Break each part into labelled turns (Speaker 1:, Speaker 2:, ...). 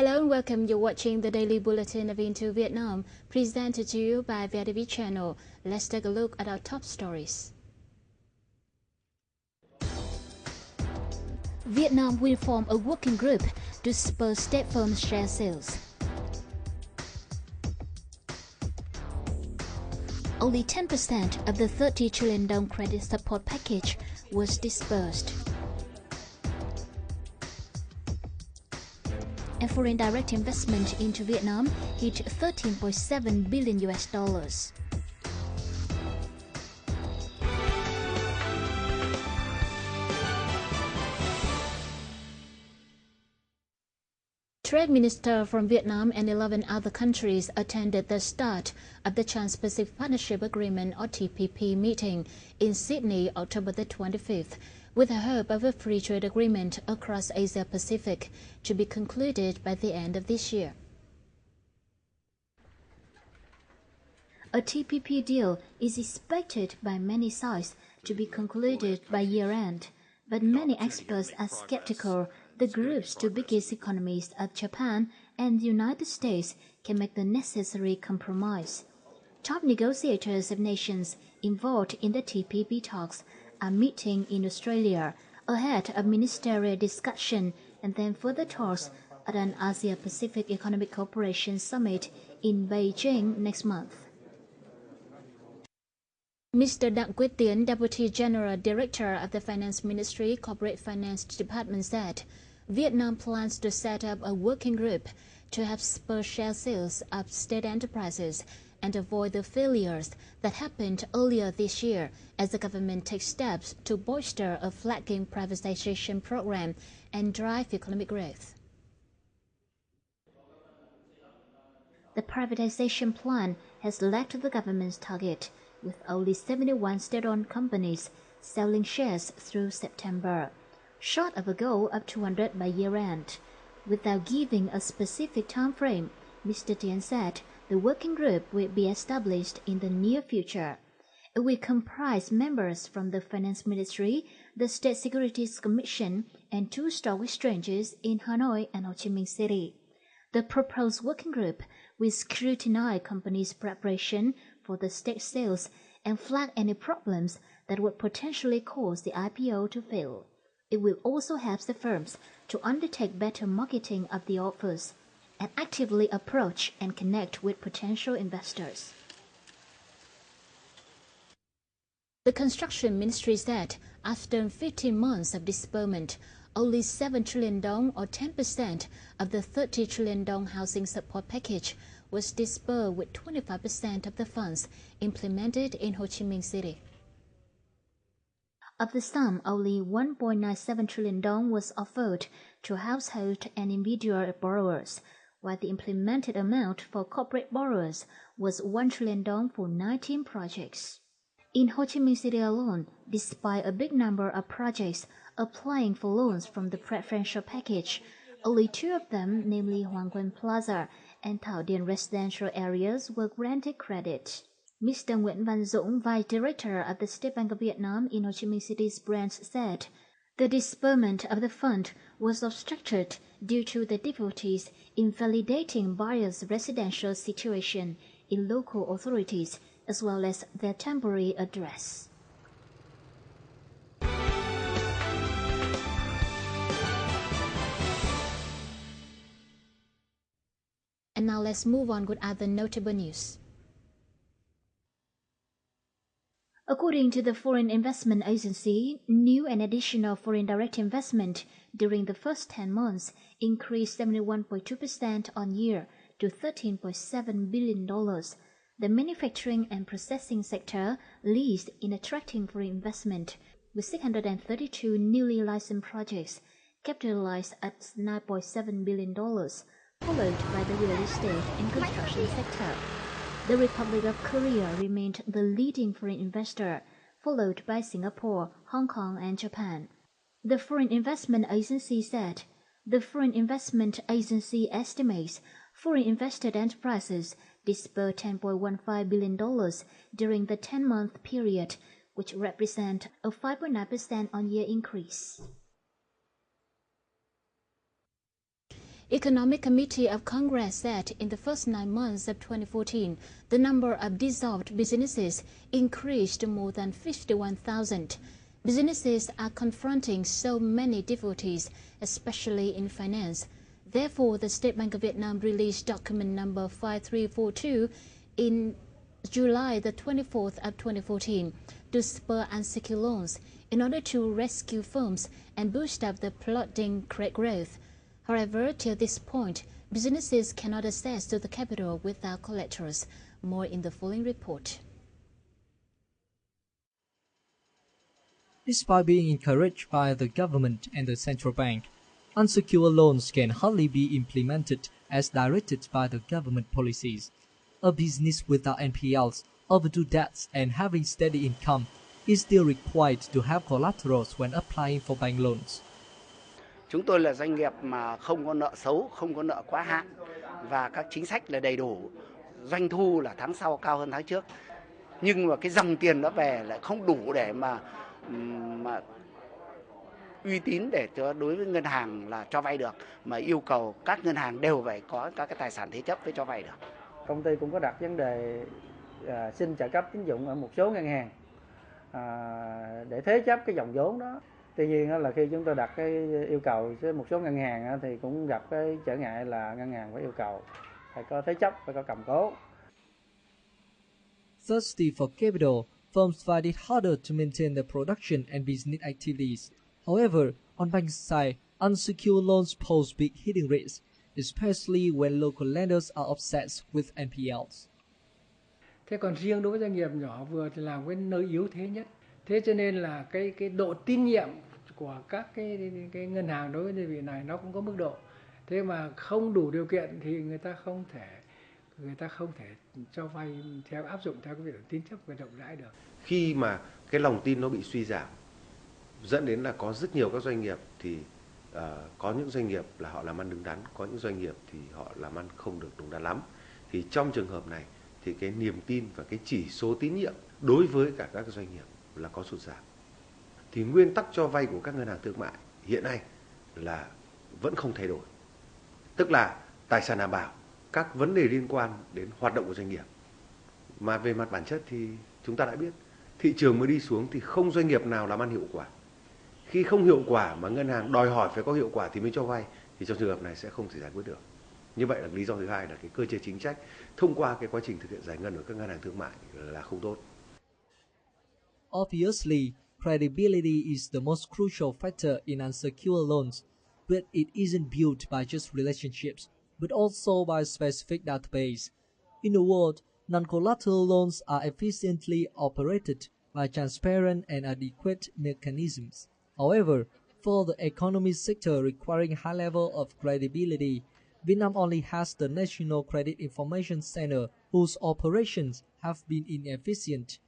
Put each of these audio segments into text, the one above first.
Speaker 1: Hello and welcome. You're watching the Daily Bulletin of Into Vietnam, presented to you by VITV channel. Let's take a look at our top stories. Vietnam will form a working group to spur state-owned share sales. Only 10% of the 30 trillion dong credit support package was disbursed. And foreign direct investment into Vietnam hit $13.7 billion. Trade Minister from Vietnam and 11 other countries attended the start of the Trans-Pacific Partnership Agreement or TPP meeting in Sydney, October the 25th, with the hope of a free trade agreement across Asia-Pacific to be concluded by the end of this year. A TPP deal is expected by many sides to be concluded by year-end, but many experts are skeptical the group's two biggest economies of Japan and the United States can make the necessary compromise. Top negotiators of nations involved in the TPP talks are meeting in Australia ahead of ministerial discussion and then further talks at an Asia-Pacific Economic Cooperation Summit in Beijing next month. Mr. Đặng Quyết Tiến, Deputy General Director of the Finance Ministry Corporate Finance Department said, Vietnam plans to set up a working group to help spur share sales of state enterprises and avoid the failures that happened earlier this year as the government takes steps to bolster a flagging privatization program and drive economic growth. The privatization plan has led to the government's target, with only 71 state-owned companies selling shares through September, short of a goal of 200 by year-end. Without giving a specific time frame, Mr. Tiến said the working group will be established in the near future. It will comprise members from the Finance Ministry, the State Securities Commission, and 2 stock exchanges in Hanoi and Ho Chi Minh City. The proposed working group will scrutinize companies' preparation for the state sales and flag any problems that would potentially cause the IPO to fail. It will also help the firms to undertake better marketing of the offers and actively approach and connect with potential investors. The Construction Ministry said after 15 months of disbursement, only 7 trillion dong or 10% of the 30 trillion dong housing support package was disbursed, with 25% of the funds implemented in Ho Chi Minh City. Of the sum, only 1.97 trillion dong was offered to household and individual borrowers, while the implemented amount for corporate borrowers was 1 trillion dong for 19 projects. In Ho Chi Minh City alone, despite a big number of projects applying for loans from the preferential package, only 2 of them, namely Hoàng Quân Plaza and Thảo Điền residential areas, were granted credit. Mr. Nguyễn Văn Dũng, Vice Director of the State Bank of Vietnam in Ho Chi Minh City's branch, said the disbursement of the fund was obstructed due to the difficulties in validating buyers' residential situation in local authorities as well as their temporary address. And now let's move on with other notable news. According to the Foreign Investment Agency, new and additional foreign direct investment during the first 10 months increased 71.2% on year to $13.7 billion. The manufacturing and processing sector leads in attracting foreign investment, with 632 newly licensed projects capitalized at $9.7 billion, followed by the real estate and construction sector. The Republic of Korea remained the leading foreign investor, followed by Singapore, Hong Kong, and Japan. The Foreign Investment Agency said the Foreign Investment Agency estimates foreign invested enterprises disbursed $10.15 billion during the 10-month period, which represent a 5.9% on-year increase. Economic Committee of Congress said in the first 9 months of 2014, the number of dissolved businesses increased to more than 51,000. Businesses are confronting so many difficulties, especially in finance. Therefore, the State Bank of Vietnam released document number 5342 in July the 24th of 2014 to spur unsecured loans in order to rescue firms and boost up the plodding credit growth. However, till this point, businesses cannot access to the capital without collaterals. More in the following report.
Speaker 2: Despite being encouraged by the government and the central bank, unsecured loans can hardly be implemented as directed by the government policies. A business without NPLs, overdue debts, and having steady income is still required to have collaterals when applying for bank loans.
Speaker 3: Chúng tôi là doanh nghiệp mà không có nợ xấu, không có nợ quá hạn và các chính sách là đầy đủ. Doanh thu là tháng sau cao hơn tháng trước. Nhưng mà cái dòng tiền nó về lại không đủ để mà uy tín để cho đối với ngân hàng là cho vay được, mà yêu cầu các ngân hàng đều phải có các cái tài sản thế chấp để cho vay được.
Speaker 4: Công ty cũng có đặt vấn đề xin trợ cấp tín dụng ở một số ngân hàng để thế chấp cái dòng vốn đó. Tuy nhiên là khi chúng tôi đặt cái yêu cầu với một số ngân hàng thì cũng gặp cái trở ngại là ngân hàng phải yêu cầu phải có thế chấp, phải có cầm cố.
Speaker 2: Thirsty for capital, firms find it harder to maintain their production and business activities. However, on bank side, unsecured loans pose big hitting risks, especially when local lenders are obsessed with NPLs.
Speaker 5: Thế còn riêng đối với doanh nghiệp nhỏ vừa thì làm cái nơi yếu thế nhất. Thế cho nên là cái độ tín nhiệm của các cái ngân hàng đối với đơn vị này nó cũng có mức độ. Thế mà không đủ điều kiện thì người ta không thể cho vay áp dụng theo cái việc tín chấp và rộng rãi được.
Speaker 6: Khi mà cái lòng tin nó bị suy giảm dẫn đến là có rất nhiều các doanh nghiệp thì có những doanh nghiệp là họ làm ăn đúng đắn, có những doanh nghiệp thì họ làm ăn không được đúng đắn lắm. Thì trong trường hợp này thì cái niềm tin và cái chỉ số tín nhiệm đối với cả các doanh nghiệp là có sụt giảm. Thì nguyên tắc cho vay của các ngân hàng thương mại hiện nay là vẫn không thay đổi. Tức là tài sản đảm bảo, các vấn đề liên quan đến hoạt động của doanh nghiệp. Mà về mặt bản chất thì chúng ta đã biết, thị trường mới đi xuống thì không doanh nghiệp nào làm ăn hiệu quả. Khi không hiệu quả mà ngân hàng đòi hỏi phải có hiệu quả thì mới cho vay, thì trong trường hợp này sẽ không thể giải quyết được. Như vậy là lý do thứ hai là cái cơ chế chính sách thông qua cái quá trình thực hiện giải ngân của các ngân hàng thương mại là không tốt.
Speaker 2: Obviously, credibility is the most crucial factor in unsecured loans, but it isn't built by just relationships, but also by specific database. In a word, non-collateral loans are efficiently operated by transparent and adequate mechanisms. However, for the economy sector requiring high level of credibility, Vietnam only has the National Credit Information Center, whose operations have been inefficient.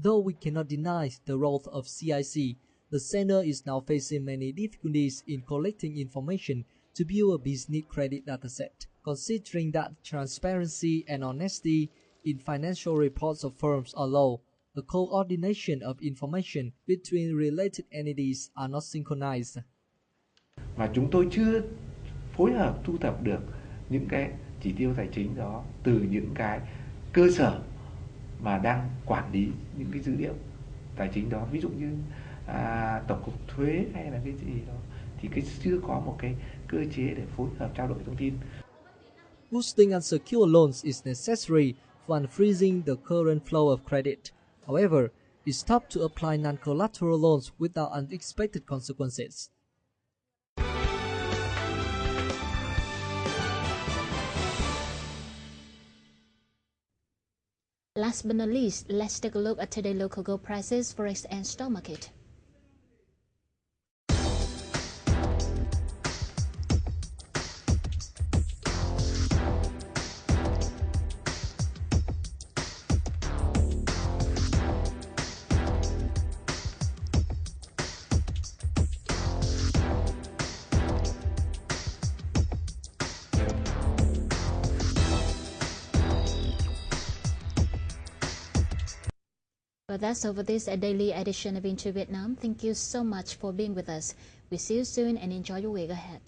Speaker 2: Though we cannot deny the role of CIC, the center is now facing many difficulties in collecting information to build a business credit dataset. Considering that transparency and honesty in financial reports of firms are low, the coordination of information between related entities are not synchronized.
Speaker 7: Và chúng tôi chưa phối hợp thu thập được những cái chỉ tiêu tài chính đó từ những cái cơ sở mà đang quản lý những cái dữ liệu tài chính đó, ví dụ như tổng cục thuế hay là cái gì đó, thì chưa có một cái cơ chế để phối hợp trao đổi thông tin.
Speaker 2: Boosting unsecured loans is necessary for unfreezing the current flow of credit. However, it's tough to apply non-collateral loans without unexpected consequences.
Speaker 1: Last but not least, let's take a look at today's local gold prices, forex and stock market. Well, that's over this daily edition of Into Vietnam. Thank you so much for being with us. We'll see you soon and enjoy your week ahead.